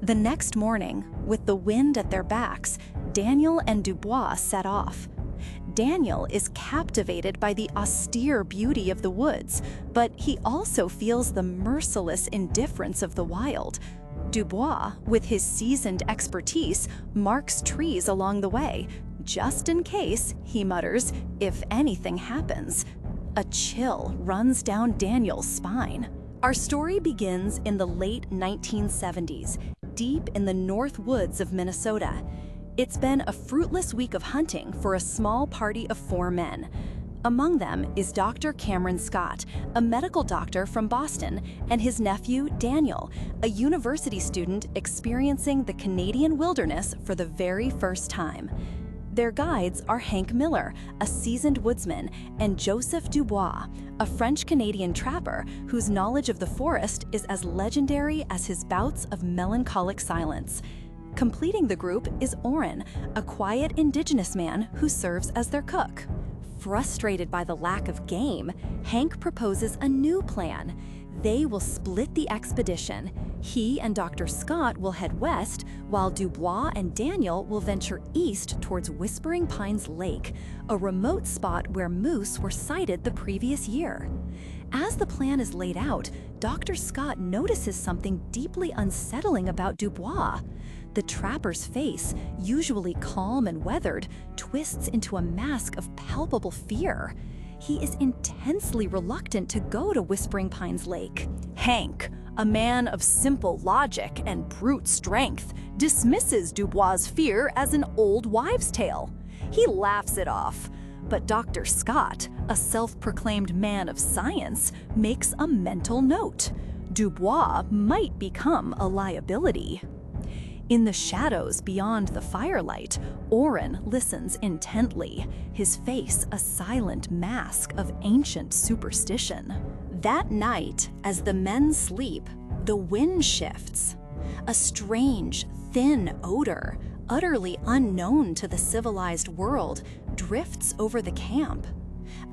The next morning, with the wind at their backs, Daniel and Dubois set off. Daniel is captivated by the austere beauty of the woods, but he also feels the merciless indifference of the wild. Dubois, with his seasoned expertise, marks trees along the way, just in case, he mutters, if anything happens. A chill runs down Daniel's spine. Our story begins in the late 1970s, deep in the north woods of Minnesota. It's been a fruitless week of hunting for a small party of 4 men. Among them is Dr. Cameron Scott, a medical doctor from Boston, and his nephew, Daniel, a university student experiencing the Canadian wilderness for the very first time. Their guides are Hank Miller, a seasoned woodsman, and Joseph Dubois, a French-Canadian trapper whose knowledge of the forest is as legendary as his bouts of melancholic silence. Completing the group is Oren, a quiet indigenous man who serves as their cook. Frustrated by the lack of game, Hank proposes a new plan. They will split the expedition. He and Dr. Scott will head west, while Dubois and Daniel will venture east towards Whispering Pines Lake, a remote spot where moose were sighted the previous year. As the plan is laid out, Dr. Scott notices something deeply unsettling about Dubois. The trapper's face, usually calm and weathered, twists into a mask of palpable fear. He is intensely reluctant to go to Whispering Pines Lake. Hank, a man of simple logic and brute strength, dismisses Dubois' fear as an old wives' tale. He laughs it off. But Dr. Scott, a self-proclaimed man of science, makes a mental note. Dubois might become a liability. In the shadows beyond the firelight, Oren listens intently, his face a silent mask of ancient superstition. That night, as the men sleep, the wind shifts. A strange, thin odor, utterly unknown to the civilized world, drifts over the camp.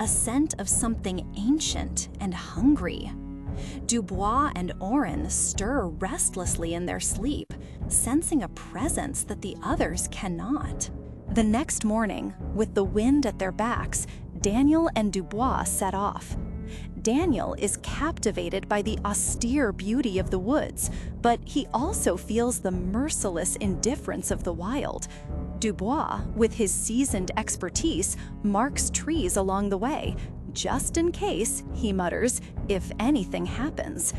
A scent of something ancient and hungry. Dubois and Oren stir restlessly in their sleep, sensing a presence that the others cannot. The next morning, with the wind at their backs, Daniel and Dubois set off. Daniel is captivated by the austere beauty of the woods, but he also feels the merciless indifference of the wild. Dubois, with his seasoned expertise, marks trees along the way, just in case, he mutters, if anything happens.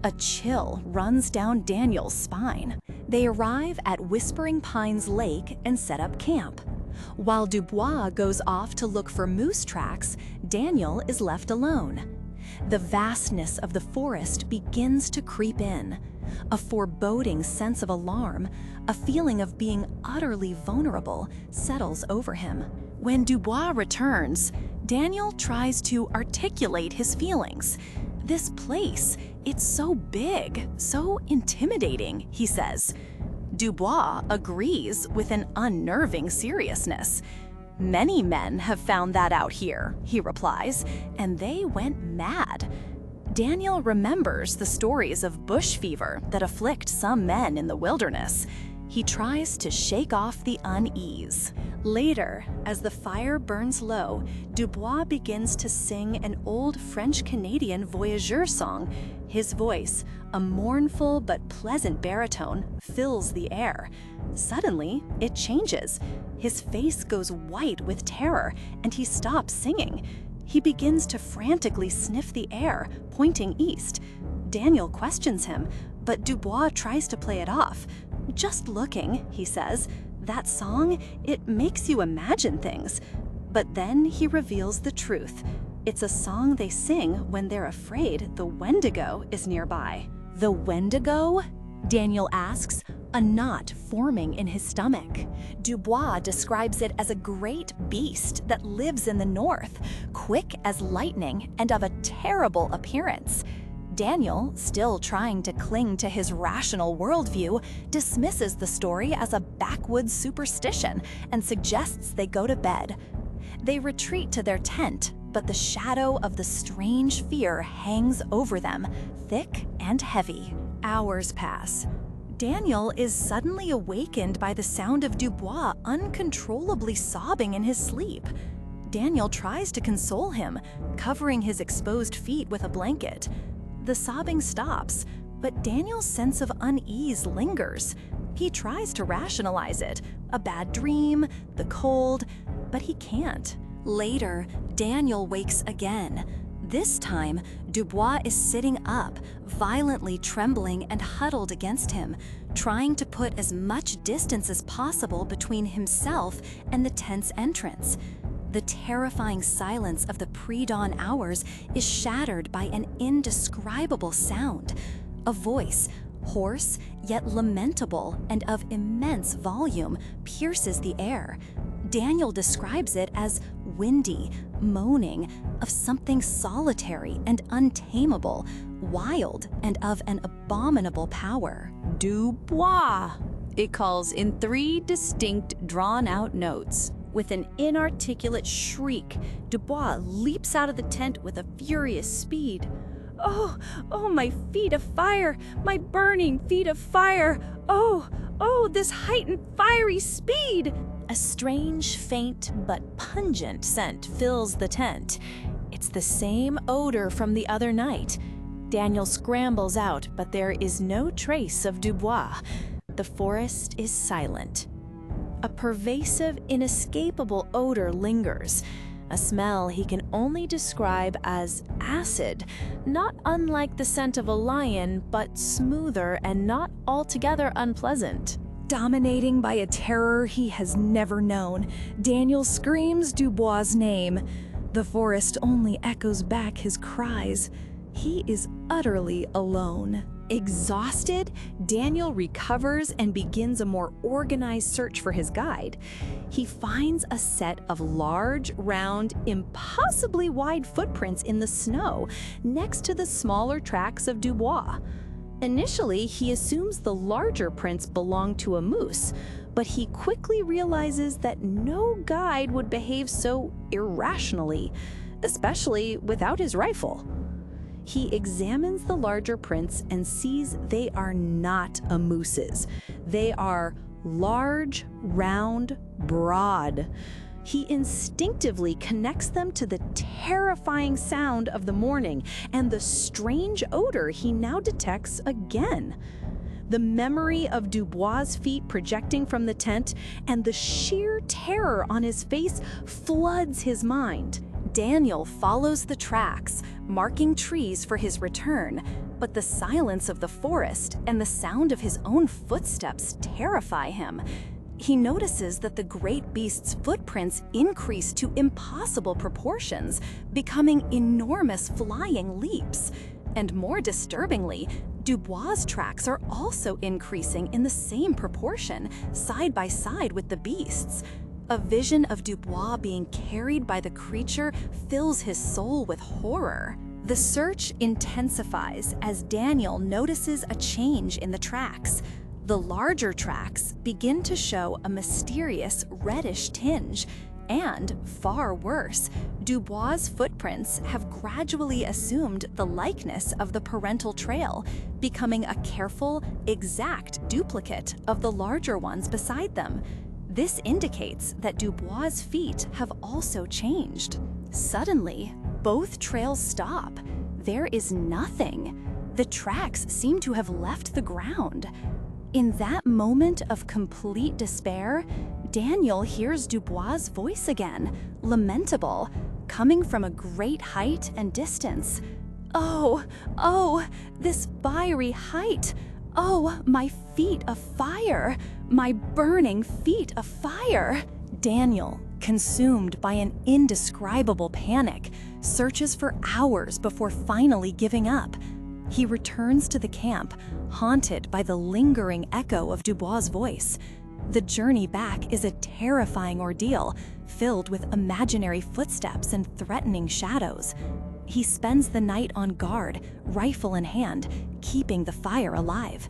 A chill runs down Daniel's spine. They arrive at Whispering Pines Lake and set up camp. While Dubois goes off to look for moose tracks, Daniel is left alone. The vastness of the forest begins to creep in. A foreboding sense of alarm, a feeling of being utterly vulnerable, settles over him. When Dubois returns, Daniel tries to articulate his feelings. This place, it's so big, so intimidating, he says. Dubois agrees with an unnerving seriousness. Many men have found that out here, he replies, and they went mad. Daniel remembers the stories of bush fever that afflict some men in the wilderness. He tries to shake off the unease. Later, as the fire burns low, Dubois begins to sing an old French-Canadian voyageur song. His voice, a mournful but pleasant baritone, fills the air. Suddenly, it changes. His face goes white with terror, and he stops singing. He begins to frantically sniff the air, pointing east. Daniel questions him, but Dubois tries to play it off. "Just looking," he says. "That song, it makes you imagine things." But then he reveals the truth. It's a song they sing when they're afraid the Wendigo is nearby. "The Wendigo?" Daniel asks, a knot forming in his stomach. Dubois describes it as a great beast that lives in the north, quick as lightning and of a terrible appearance. Daniel, still trying to cling to his rational worldview, dismisses the story as a backwoods superstition and suggests they go to bed. They retreat to their tent, but the shadow of the strange fear hangs over them, thick and heavy. Hours pass. Daniel is suddenly awakened by the sound of Dubois uncontrollably sobbing in his sleep. Daniel tries to console him, covering his exposed feet with a blanket. The sobbing stops, but Daniel's sense of unease lingers. He tries to rationalize it, a bad dream, the cold, but he can't. Later, Daniel wakes again. This time, Dubois is sitting up, violently trembling and huddled against him, trying to put as much distance as possible between himself and the tent's entrance. The terrifying silence of the pre-dawn hours is shattered by an indescribable sound. A voice, hoarse yet lamentable and of immense volume, pierces the air. Daniel describes it as windy, moaning, of something solitary and untamable, wild and of an abominable power. Dubois, it calls in 3 distinct drawn-out notes. With an inarticulate shriek, Dubois leaps out of the tent with a furious speed. "Oh, oh, my feet of fire! My burning feet of fire! Oh, oh, this heightened fiery speed!" A strange, faint, but pungent scent fills the tent. It's the same odor from the other night. Daniel scrambles out, but there is no trace of Dubois. The forest is silent. A pervasive, inescapable odor lingers, a smell he can only describe as acid, not unlike the scent of a lion, but smoother and not altogether unpleasant. Dominating by a terror he has never known, Daniel screams Dubois' name. The forest only echoes back his cries. He is utterly alone. Exhausted, Daniel recovers and begins a more organized search for his guide. He finds a set of large, round, impossibly wide footprints in the snow next to the smaller tracks of Dubois. Initially, he assumes the larger prints belong to a moose, but he quickly realizes that no guide would behave so irrationally, especially without his rifle. He examines the larger prints and sees they are not a moose's. They are large, round, broad. He instinctively connects them to the terrifying sound of the morning and the strange odor he now detects again. The memory of Dubois' feet projecting from the tent and the sheer terror on his face floods his mind. Daniel follows the tracks, marking trees for his return, but the silence of the forest and the sound of his own footsteps terrify him. He notices that the great beast's footprints increase to impossible proportions, becoming enormous flying leaps. And more disturbingly, Dubois' tracks are also increasing in the same proportion, side by side with the beast's. A vision of Dubois being carried by the creature fills his soul with horror. The search intensifies as Daniel notices a change in the tracks. The larger tracks begin to show a mysterious reddish tinge, and, far worse, Dubois' footprints have gradually assumed the likeness of the parental trail, becoming a careful, exact duplicate of the larger ones beside them. This indicates that Dubois' feet have also changed. Suddenly, both trails stop. There is nothing. The tracks seem to have left the ground. In that moment of complete despair, Daniel hears Dubois' voice again, lamentable, coming from a great height and distance. "Oh, oh, this fiery height! Oh, my feet of fire! My burning feet of fire!" Daniel, consumed by an indescribable panic, searches for hours before finally giving up. He returns to the camp, haunted by the lingering echo of Dubois' voice. The journey back is a terrifying ordeal, filled with imaginary footsteps and threatening shadows. He spends the night on guard, rifle in hand, keeping the fire alive.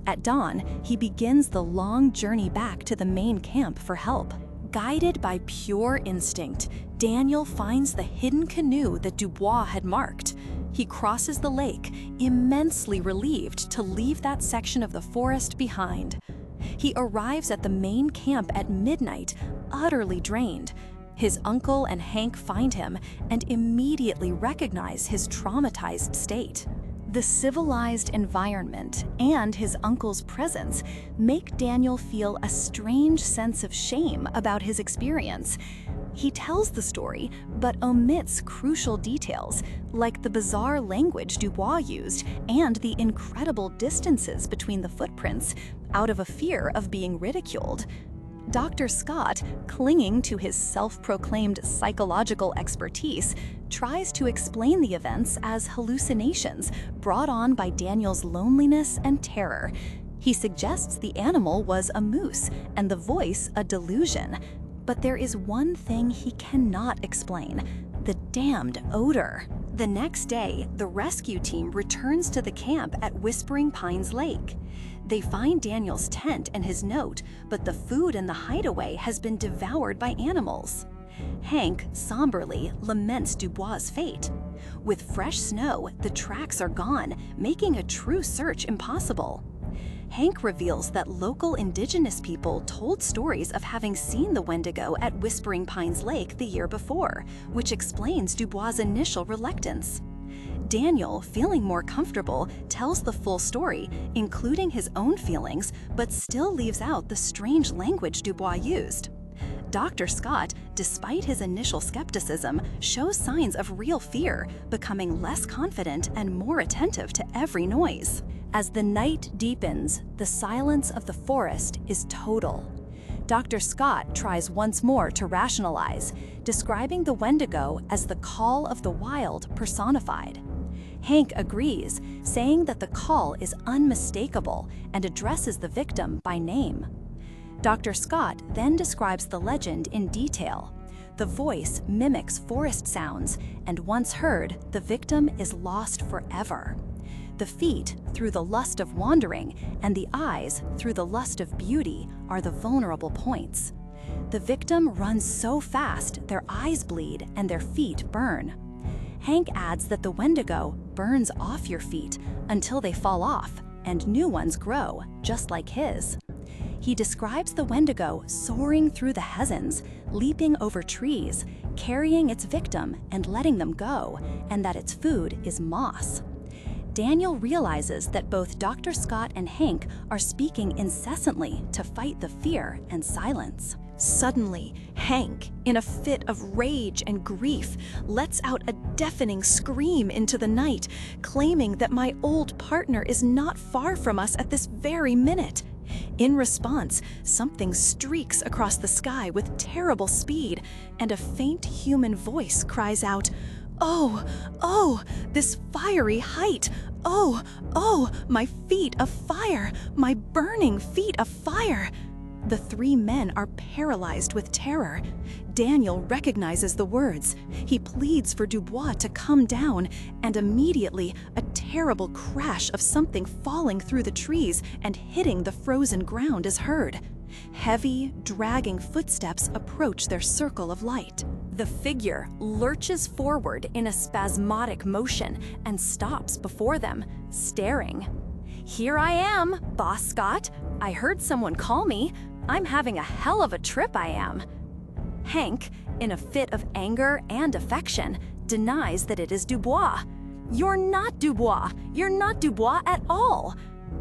At dawn, he begins the long journey back to the main camp for help. Guided by pure instinct, Daniel finds the hidden canoe that Dubois had marked. He crosses the lake, immensely relieved to leave that section of the forest behind. He arrives at the main camp at midnight, utterly drained. His uncle and Hank find him and immediately recognize his traumatized state. The civilized environment and his uncle's presence make Daniel feel a strange sense of shame about his experience. He tells the story, but omits crucial details, like the bizarre language Dubois used and the incredible distances between the footprints, out of a fear of being ridiculed. Dr. Scott, clinging to his self-proclaimed psychological expertise, tries to explain the events as hallucinations brought on by Daniel's loneliness and terror. He suggests the animal was a moose and the voice a delusion. But there is one thing he cannot explain: the damned odor. The next day, the rescue team returns to the camp at Whispering Pines Lake. They find Daniel's tent and his note, but the food in the hideaway has been devoured by animals. Hank somberly laments Dubois' fate. With fresh snow, the tracks are gone, making a true search impossible. Hank reveals that local indigenous people told stories of having seen the Wendigo at Whispering Pines Lake the year before, which explains Dubois' initial reluctance. Daniel, feeling more comfortable, tells the full story, including his own feelings, but still leaves out the strange language Dubois used. Dr. Scott, despite his initial skepticism, shows signs of real fear, becoming less confident and more attentive to every noise. As the night deepens, the silence of the forest is total. Dr. Scott tries once more to rationalize, describing the Wendigo as the call of the wild personified. Hank agrees, saying that the call is unmistakable and addresses the victim by name. Dr. Scott then describes the legend in detail. The voice mimics forest sounds, and once heard, the victim is lost forever. The feet, through the lust of wandering, and the eyes, through the lust of beauty, are the vulnerable points. The victim runs so fast, their eyes bleed and their feet burn. Hank adds that the Wendigo burns off your feet until they fall off, and new ones grow, just like his. He describes the Wendigo soaring through the heavens, leaping over trees, carrying its victim and letting them go, and that its food is moss. Daniel realizes that both Dr. Scott and Hank are speaking incessantly to fight the fear and silence. Suddenly, Hank, in a fit of rage and grief, lets out a deafening scream into the night, claiming that my old partner is not far from us at this very minute. In response, something streaks across the sky with terrible speed, and a faint human voice cries out, "Oh, oh, this fiery height! Oh, oh, my feet of fire! My burning feet of fire!" The three men are paralyzed with terror. Daniel recognizes the words. He pleads for Dubois to come down, and immediately a terrible crash of something falling through the trees and hitting the frozen ground is heard. Heavy, dragging footsteps approach their circle of light. The figure lurches forward in a spasmodic motion and stops before them, staring. "Here I am, Boss Scott. I heard someone call me. I'm having a hell of a trip, I am." Hank, in a fit of anger and affection, denies that it is Dubois. "You're not Dubois. You're not Dubois at all."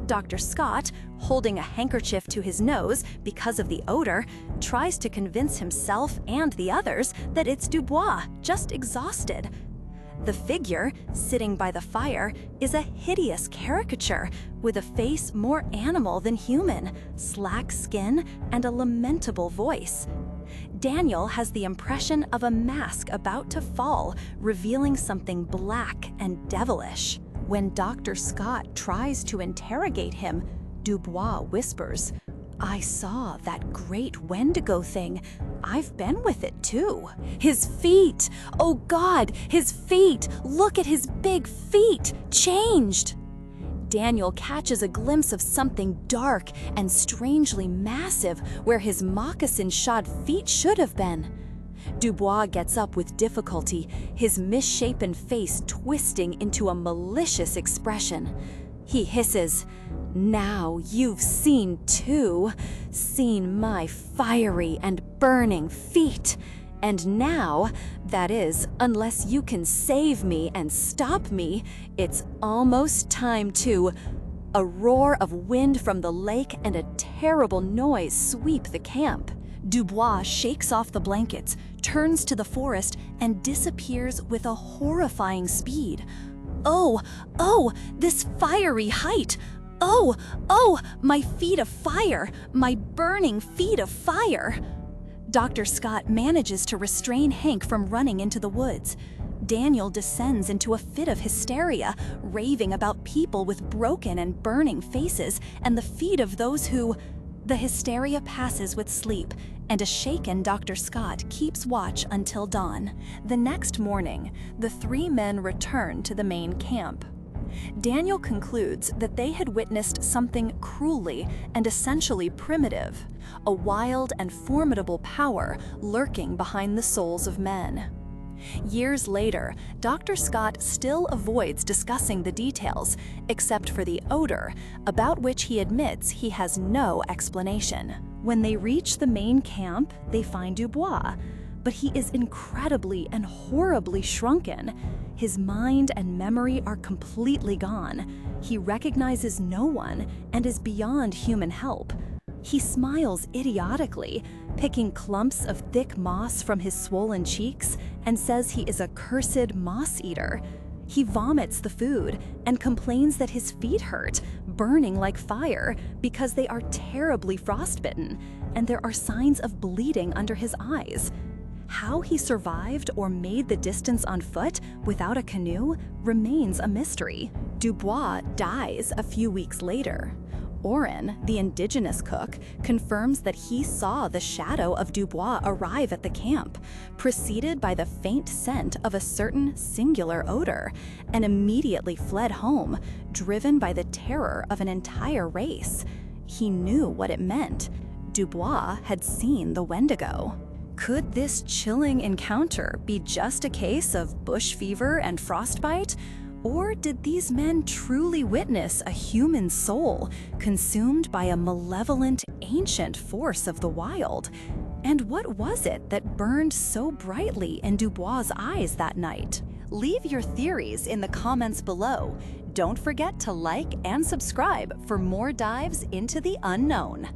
Dr. Scott, holding a handkerchief to his nose because of the odor, tries to convince himself and the others that it's Dubois, just exhausted. The figure, sitting by the fire, is a hideous caricature with a face more animal than human, slack skin, and a lamentable voice. Daniel has the impression of a mask about to fall, revealing something black and devilish. When Dr. Scott tries to interrogate him, Dubois whispers, "I saw that great Wendigo thing. I've been with it too. His feet! Oh God, his feet! Look at his big feet! Changed!" Daniel catches a glimpse of something dark and strangely massive where his moccasin-shod feet should have been. Dubois gets up with difficulty, his misshapen face twisting into a malicious expression. He hisses, "Now you've seen too, seen my fiery and burning feet. And now, that is, unless you can save me and stop me, it's almost time to—" A roar of wind from the lake and a terrible noise sweep the camp. Dubois shakes off the blankets, turns to the forest, and disappears with a horrifying speed. "Oh, this fiery height! Oh, my feet of fire! My burning feet of fire!" Dr. Scott manages to restrain Hank from running into the woods. Daniel descends into a fit of hysteria, raving about people with broken and burning faces and the feet of those who— The hysteria passes with sleep, and a shaken Dr. Scott keeps watch until dawn. The next morning, the three men return to the main camp. Daniel concludes that they had witnessed something cruelly and essentially primitive, a wild and formidable power lurking behind the souls of men. Years later, Dr. Scott still avoids discussing the details, except for the odor, about which he admits he has no explanation. When they reach the main camp, they find Dubois, but he is incredibly and horribly shrunken. His mind and memory are completely gone. He recognizes no one and is beyond human help. He smiles idiotically, picking clumps of thick moss from his swollen cheeks, and says he is a cursed moss-eater. He vomits the food and complains that his feet hurt, burning like fire, because they are terribly frostbitten, and there are signs of bleeding under his eyes. How he survived or made the distance on foot without a canoe remains a mystery. Dubois dies a few weeks later. Oren, the indigenous cook, confirms that he saw the shadow of Dubois arrive at the camp, preceded by the faint scent of a certain singular odor, and immediately fled home, driven by the terror of an entire race. He knew what it meant. Dubois had seen the Wendigo. Could this chilling encounter be just a case of bush fever and frostbite? Or did these men truly witness a human soul consumed by a malevolent, ancient force of the wild? And what was it that burned so brightly in Dubois' eyes that night? Leave your theories in the comments below. Don't forget to like and subscribe for more dives into the unknown.